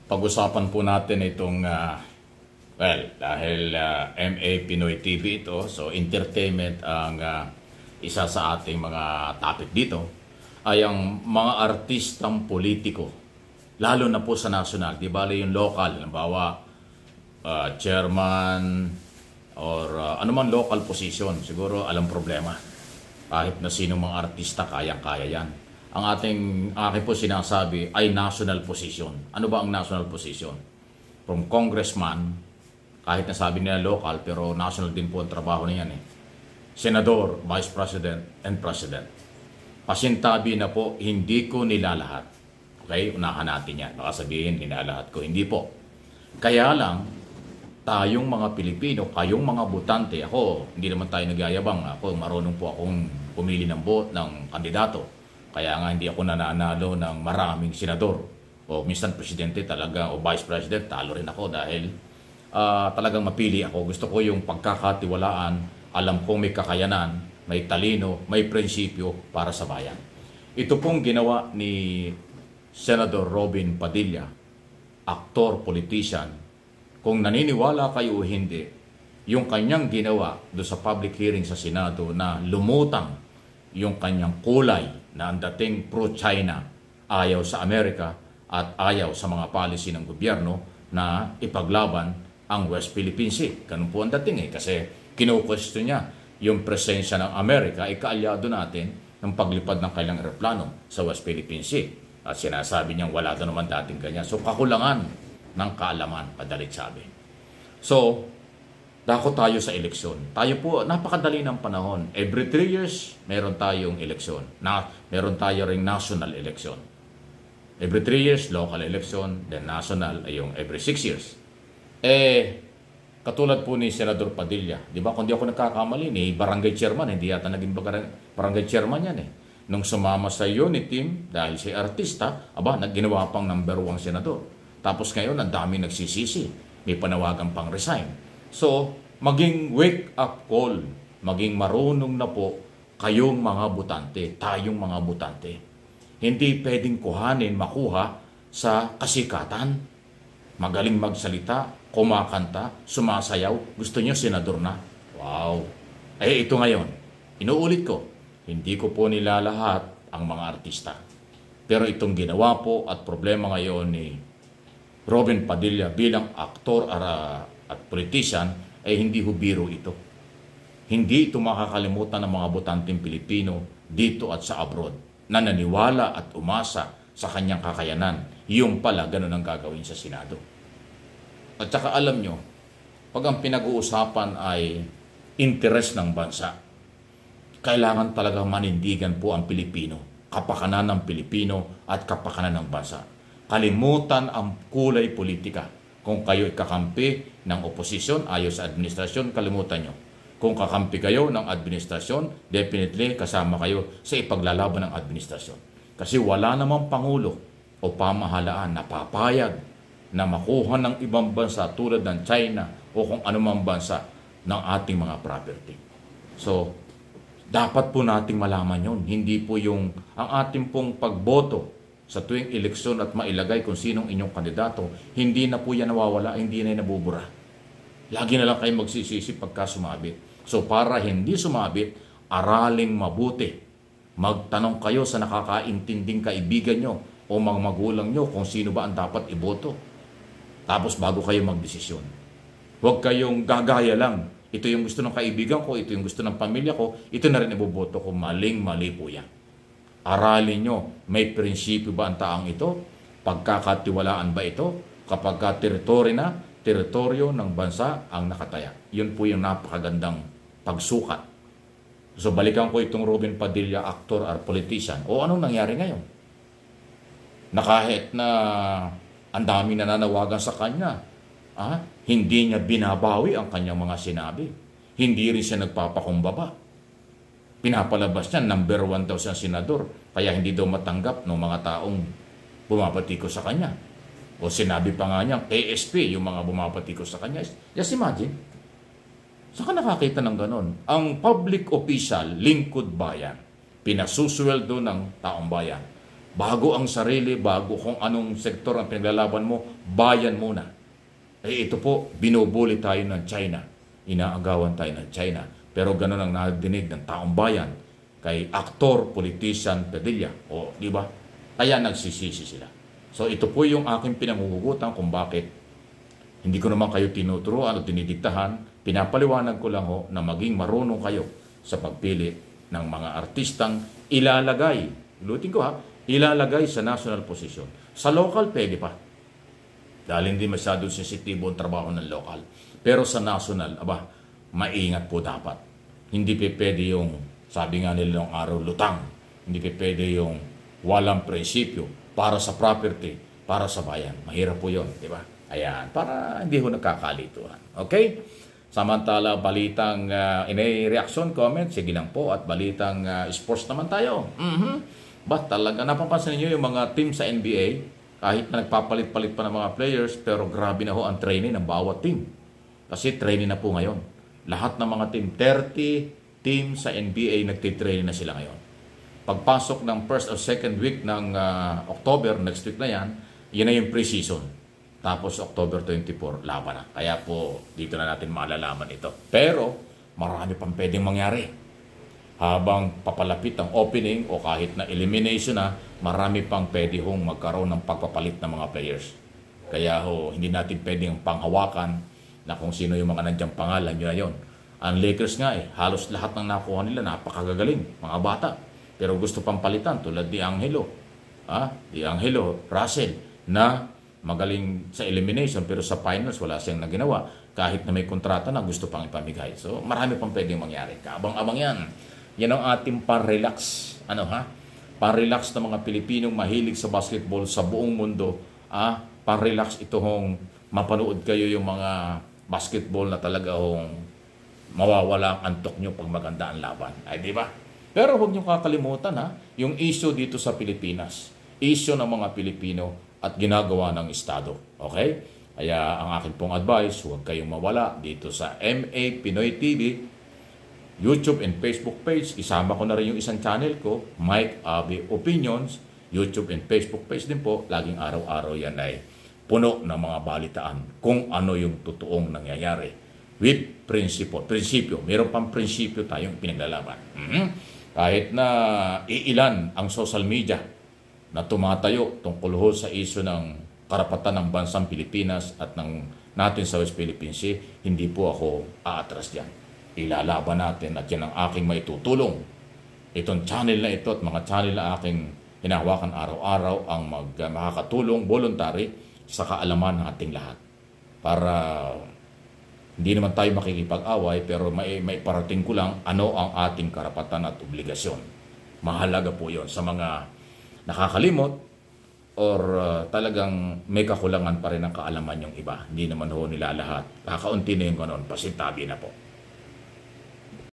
Pag-usapan po natin itong, dahil MA Pinoy TV ito, so entertainment ang isa sa ating mga topic dito, ay ang mga artistang politiko, lalo na po sa national, di ba yung local, halimbawa chairman or anuman local position, siguro alam problema. Kahit na sino mga artista, kayang-kaya yan. Ang aking po sinasabi ay national position. Ano ba ang national position? From congressman, kahit na sabi nila local, pero national din po ang trabaho niyan eh. Senador, vice president, and president. Pasintabi na po, hindi ko nilalahat. Okay, unahan natin yan. Baka sabihin, nilalahat ko. Hindi po. Kaya lang, tayong mga Pilipino, kayong mga botante, ako, hindi naman tayo nagyayabang. Ako, marunong po akong pumili ng kandidato. Kaya nga hindi ako nananalo ng maraming senador. O minsan presidente talaga, o vice president, talo rin ako dahil talagang mapili ako. Gusto ko yung pagkakatiwalaan, alam kong may kakayanan, may talino, may prinsipyo para sa bayan. Ito pong ginawa ni Senator Robin Padilla, aktor, politician. Kung naniniwala kayo o hindi, yung kanyang ginawa do sa public hearing sa Senado na lumutang yung kanyang kulay na ang dating pro-China, ayaw sa Amerika at ayaw sa mga policy ng gobyerno na ipaglaban ang West Philippine Sea. Ganun po ang dating kasi kinukwestiyon niya yung presensya ng Amerika ay kaalyado natin ng paglipad ng kailang eroplano sa West Philippine Sea. At sinasabi niyang wala daw naman dating ganyan. So kakulangan ng kaalaman, padalit sabi. So, dako tayo sa eleksyon. Tayo po, napakadali ng panahon. Every 3 years, meron tayong eleksyon. Meron tayo ring national election. Every 3 years, local election. Then national ay yung every 6 years. Katulad po ni Senador Padilla. Di ba, kung di ako nagkakamali, ni barangay chairman, hindi yata naging barangay chairman yan eh. Nung sumama sa unit team, dahil si artista, ginawa pang number 1 senador. Tapos ngayon, ang dami nagsisisi. May panawagan pang resign. So, maging wake-up call, maging marunong na po kayong mga botante, tayong mga botante. Hindi pwedeng makuha sa kasikatan. Magaling magsalita, kumakanta, sumasayaw, gusto niyo senador na. Wow! Ito ngayon, inuulit ko, hindi ko po nilalahat ang mga artista. Pero itong ginawa po at problema ngayon ni Robin Padilla bilang aktor at politician ay hindi hubiro ito. Hindi ito makakalimutan ng mga botanteng Pilipino dito at sa abroad na naniwala at umasa sa kanyang kakayanan. Yung pala, ganun ang gagawin sa Senado. At saka alam nyo, pag ang pinag-uusapan ay interes ng bansa, kailangan talaga manindigan po ang Pilipino, kapakanan ng Pilipino at kapakanan ng bansa. Kalimutan ang kulay politika. Kung kayo kakampi ng oposisyon, ayaw sa administrasyon, kalimutan nyo. Kung kakampi kayo ng administrasyon, definitely kasama kayo sa ipaglalaban ng administrasyon. Kasi wala namang pangulo o pamahalaan na papayag na makuha ng ibang bansa tulad ng China o kung anumang bansa ng ating mga property. So, dapat po nating malaman yun. Hindi po yung ang ating pong pagboto sa tuwing eleksyon at mailagay kung sinong inyong kandidato, hindi na po yan nawawala, hindi na yan nabubura. Lagi na lang kayo magsisisi pagka sumabit. So para hindi sumabit, araling mabuti. Magtanong kayo sa nakakaintinding kaibigan nyo o mga magulang nyo kung sino ba ang dapat iboto. Tapos bago kayo magdesisyon. Huwag kayong gagaya lang. Ito yung gusto ng kaibigan ko, ito yung gusto ng pamilya ko, ito na rin iboboto ko. Maling-mali po yan. Aralin nyo, may prinsipyo ba ang taang ito? Pagkakatiwalaan ba ito? Kapag teritoryo ng bansa ang nakataya. Yun po yung napakagandang pagsukat. So balikan ko itong Robin Padilla, actor or politician. O anong nangyari ngayon? Na kahit na ang dami nananawagan sa kanya, hindi niya binabawi ang kanyang mga sinabi. Hindi rin siya nagpapakumbaba. Pinapalabas niya, number 1 daw siyang senador, kaya hindi daw matanggap ng mga taong bumapatiko sa kanya. O sinabi pa nga niya, ASP, yung mga bumapatiko sa kanya. Just imagine. Saka nakakita ng ganon. Ang public official, lingkod bayan, pinasusuweldo ng taong bayan. Bago ang sarili, bago kung anong sektor ang pinaglalaban mo, bayan muna. Ito po, binubuli tayo ng China. Inaagawan tayo ng China. Pero ganun ang nadinig ng taong bayan kay aktor, politician, Padilla. O, di ba? Kaya nagsisisi sila. So, ito po yung aking pinanguhugutan kung bakit hindi ko naman kayo tinuturuan o dinidiktahan. Pinapaliwanag ko lang ho na maging marunong kayo sa pagpili ng mga artistang ilalagay. Lutin ko ha, ilalagay sa national position. Sa local, pwede pa. Dahil hindi masyadong sensitibo ang trabaho ng local. Pero sa national, maingat po dapat. Hindi pwede yung, sabi nga nila ng araw, lutang. Hindi pwede yung walang prinsipyo para sa property, para sa bayan. Mahirap po yun, di ba? Ayan, para hindi ho nagkakalituhan. Okay? Samantala, balitang reaction, comment, sige lang po. At balitang sports naman tayo. Talaga, napapansin niyo yung mga team sa NBA, kahit na nagpapalit-palit pa ng mga players, pero grabe na ho ang training ng bawat team. Kasi training na po ngayon. Lahat ng mga team, 30 team sa NBA, nagtitraining na sila ngayon. Pagpasok ng first or second week ng October, next week na yan na yung pre-season. Tapos October 24, laban na. Kaya po, dito na natin malalaman ito. Pero, marami pang pwedeng mangyari. Habang papalapit ang opening o kahit na elimination na, marami pang pwede hong magkaroon ng pagpapalit ng mga players. Kaya hindi natin pwedeng panghawakan na kung sino yung mga nandiyan pangalan, yun na yun. Ang Lakers nga halos lahat ng nakuha nila, napakagagaling, mga bata. Pero gusto pang palitan tulad ni Angelo. Di Angelo, Russell, na magaling sa elimination pero sa finals wala siyang naginawa. Kahit na may kontrata na gusto pang ipamigay. So marami pang pwedeng mangyari. Kaabang-abang yan. Yan ang ating pan-relax. Pan-relax ng mga Pilipinong mahilig sa basketball sa buong mundo. Pan-relax ito mapanood kayo yung mga basketball na talaga mawawala ang antok nyo pag maganda ang laban. Ay, di ba? Pero huwag nyo kakalimutan yung issue dito sa Pilipinas. Issue ng mga Pilipino at ginagawa ng Estado. Okay? Kaya ang akin pong advice, huwag kayong mawala dito sa MA Pinoy TV, YouTube and Facebook page. Isama ko na rin yung isang channel ko, Mike Abe Opinions, YouTube and Facebook page din po. Laging araw-araw yan ay puno ng mga balitaan kung ano yung totoong nangyayari. With prinsipyo. Meron pang prinsipyo tayong pinaglalaban. Kahit na iilan ang social media na tumatayo tungkol sa isyu ng karapatan ng bansang Pilipinas at ng natin sa West Philippine Sea, hindi po ako aatras dyan. Ilalaban natin at yan ang aking maitutulong. Itong channel na ito at mga channel na aking hinahawakan araw-araw ang makakatulong voluntary sa kaalaman ng ating lahat. Para hindi naman tayo makikipag-away pero may parating ko lang ano ang ating karapatan at obligasyon. Mahalaga po yon sa mga nakakalimot or talagang may kakulangan pa rin ang kaalaman yung iba. Hindi naman nila lahat. Kakaunti na yung ganon, pasintabi na po.